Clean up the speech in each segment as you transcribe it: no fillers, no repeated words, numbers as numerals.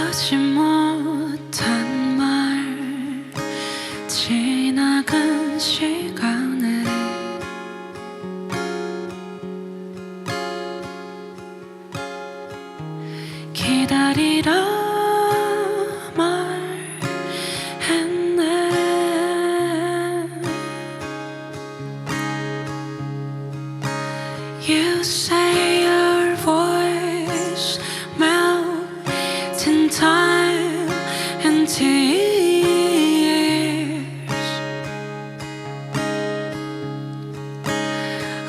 하지 못한 말 지나간 시간에 기다리라 말했네. You say your voice melt in time and tears.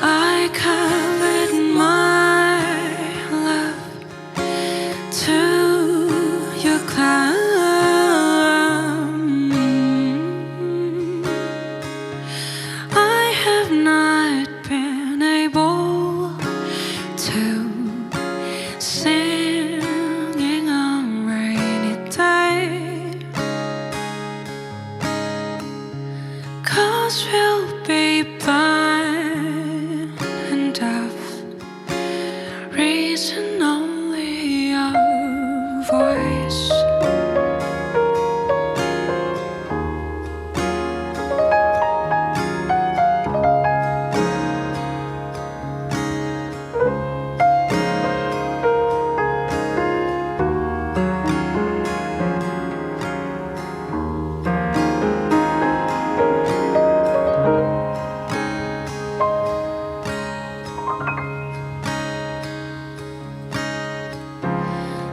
I covered my love to your cloud. I have not been able to singing on rainy day, 'cause we'll be blind and deaf, reason only your voice.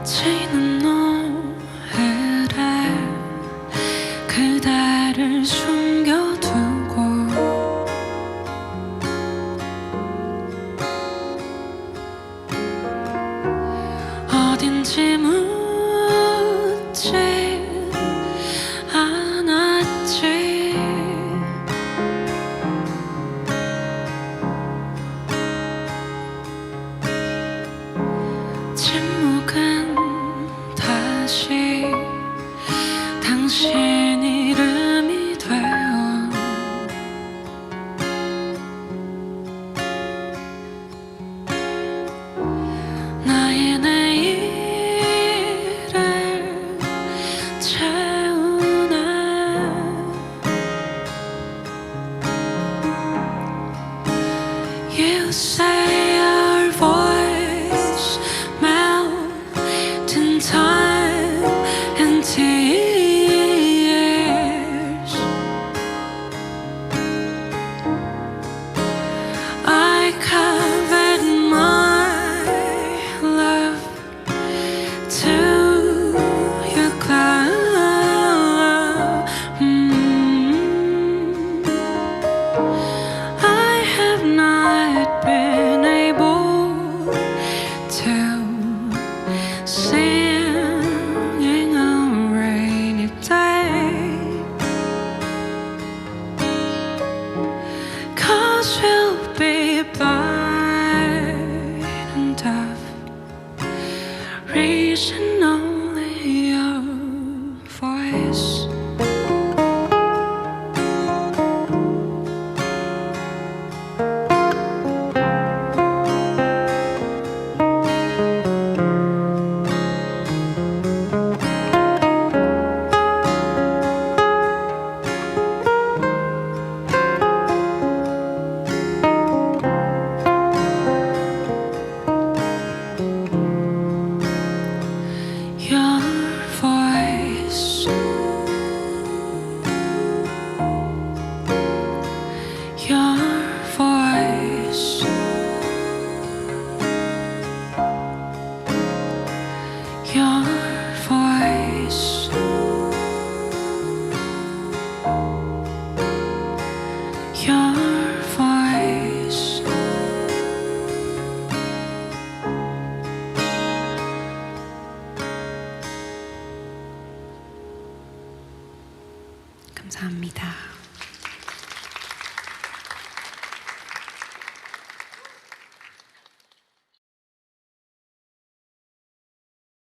지는 노을에 그대를 숨겨두고 어딘지 묻지 않았지. 침묵은 다시 당신 이름이 되어 나의 내일을 채우네. You say your voice melt in time and tears. I covered my love to your cloud. I have not been able to singing on rainy day, 'cause we'll be blind and deaf, reason only your voice. Your voice, your voice, your voice, your voice. 감사합니다.